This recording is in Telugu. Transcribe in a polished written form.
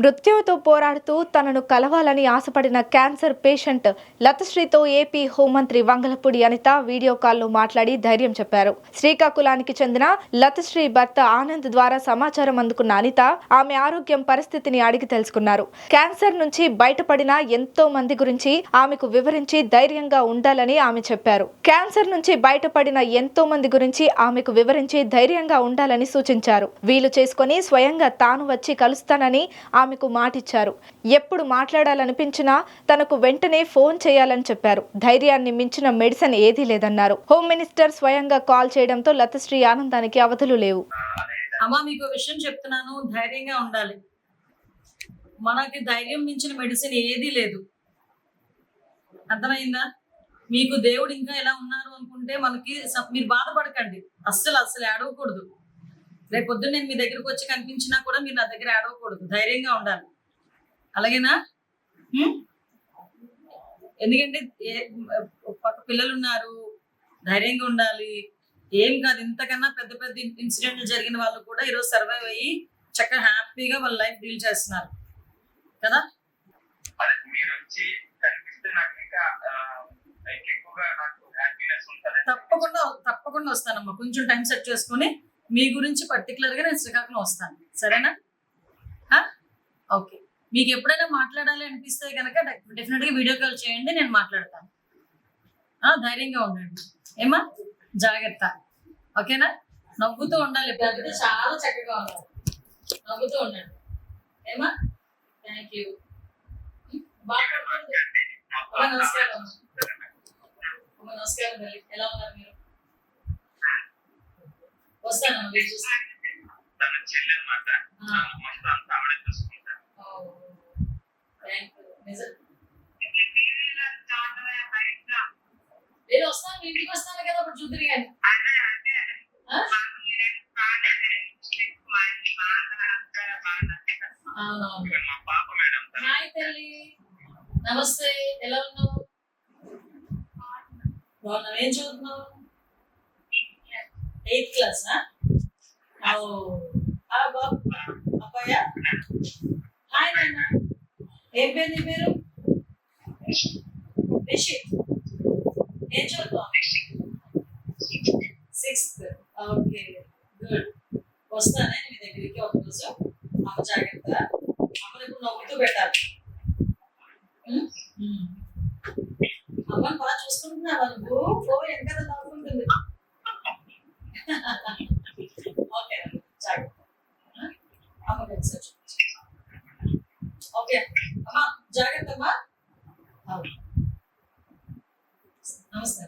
మృత్యువుతో పోరాడుతూ తనను కలవాలని ఆశపడిన క్యాన్సర్ పేషెంట్ లతశ్రీతో ఏపీ హోంమంత్రి వంగలపూడి అనిత వీడియో కాల్లో మాట్లాడి ధైర్యం చెప్పారు. శ్రీకాకుళానికి చెందిన లతశ్రీ భర్త ఆనంద్ ద్వారా సమాచారం అందుకున్న అనిత ఆమె ఆరోగ్యం పరిస్థితిని అడిగి తెలుసుకున్నారు. క్యాన్సర్ నుంచి బయటపడిన ఎంతో మంది గురించి ఆమెకు వివరించి ధైర్యంగా ఉండాలని ఆమె చెప్పారు. క్యాన్సర్ నుంచి బయటపడిన ఎంతో మంది గురించి ఆమెకు వివరించి ధైర్యంగా ఉండాలని సూచించారు. వీలు చేసుకుని స్వయంగా తాను వచ్చి కలుస్తానని ఆమెకు మాటిచ్చారు. ఎప్పుడు మాట్లాడాలనిపించినా తనకు వెంటనే ఫోన్ చేయాలని చెప్పారు. ధైర్యాన్ని మించిన మెడిసిన్ ఏదీ లేదన్నారు. హోమ్ మినిస్టర్ స్వయంగా కాల్ చేయడంతో లతశ్రీ ఆనందానికి అవధులు లేవు. అమ్మా, మీకు విషయం చెప్తున్నాను, ధైర్యంగా ఉండాలి. మనకి ధైర్యం మించిన మెడిసిన్ ఏదీ లేదు. అర్థమైందా? మీకు దేవుడు ఇంకా ఎలా ఉన్నారు అనుకుంటే మనకి మీరు బాధపడకండి. అస్సలు ఏడవకూడదు. రేపు పొద్దున్న నేను మీ దగ్గరకు వచ్చి కనిపించినా కూడా మీరు నా దగ్గర ఏడవకూడదు. ధైర్యంగా ఉండాలి. అలాగేనా? ఎందుకంటే పక్క పిల్లలు ఉన్నారు, ధైర్యంగా ఉండాలి. ఏం కాదు, ఇంతకన్నా పెద్ద పెద్ద ఇన్సిడెంట్లు జరిగిన వాళ్ళు కూడా ఈరోజు సర్వైవ్ అయ్యి చక్కగా హ్యాపీగా వాళ్ళ లైఫ్ డీల్ చేస్తున్నారు కదా. తప్పకుండా వస్తానమ్మా. కొంచెం టైం సెట్ చేసుకుని మీ గురించి పర్టికులర్ గా నేను శ్రీకాకుళం వస్తాను. సరేనా? ఓకే. మీకు ఎప్పుడైనా మాట్లాడాలి అనిపిస్తే కనుక డెఫినెట్ గా వీడియో కాల్ చేయండి, నేను మాట్లాడతాను. ధైర్యంగా ఉండండి. ఏమా? జాగ్రత్త. ఓకేనా? నవ్వుతూ ఉండాలి. ప్రతిదీ చాలా చక్కగా ఉండాలి. నవ్వుతూ ఉండండి. ఏమా? Thank you. నమస్కారం. నమస్కారం. ఎలా ఉన్నారు మీరు? వస్తానమ్మా. నేను వస్తాను, మీ ఇంటికి వస్తాను కదా, అప్పుడు చూద్దరు కానీ. హాయ్ తల్లి, నమస్తే. ఎలా ఉన్నావు? బాగున్నావు. ఏం చదువుతున్నావు? 8th class. బాబు అబ్బాయా? హాయ్ నాన్న. ఏం పేరు నీ పేరు? రిషిత్. ఏం చదువుతావు? 6th. Okay, good. వస్తానే మీ దగ్గరికి ఒక రోజు. అమ్మ జాగ్రత్త. అమ్మని ఇప్పుడు నవ్వుతూ పెట్టాలి. అమ్మని బాగా చూసుకుంటున్నావా నువ్వు? వెనకాల నవ్వుకుంటుంది. ఓకే, జాగ్రత్త. అమ్మ ఓకే అమ్మా, జాగ్రత్త అమ్మా. నమస్తే.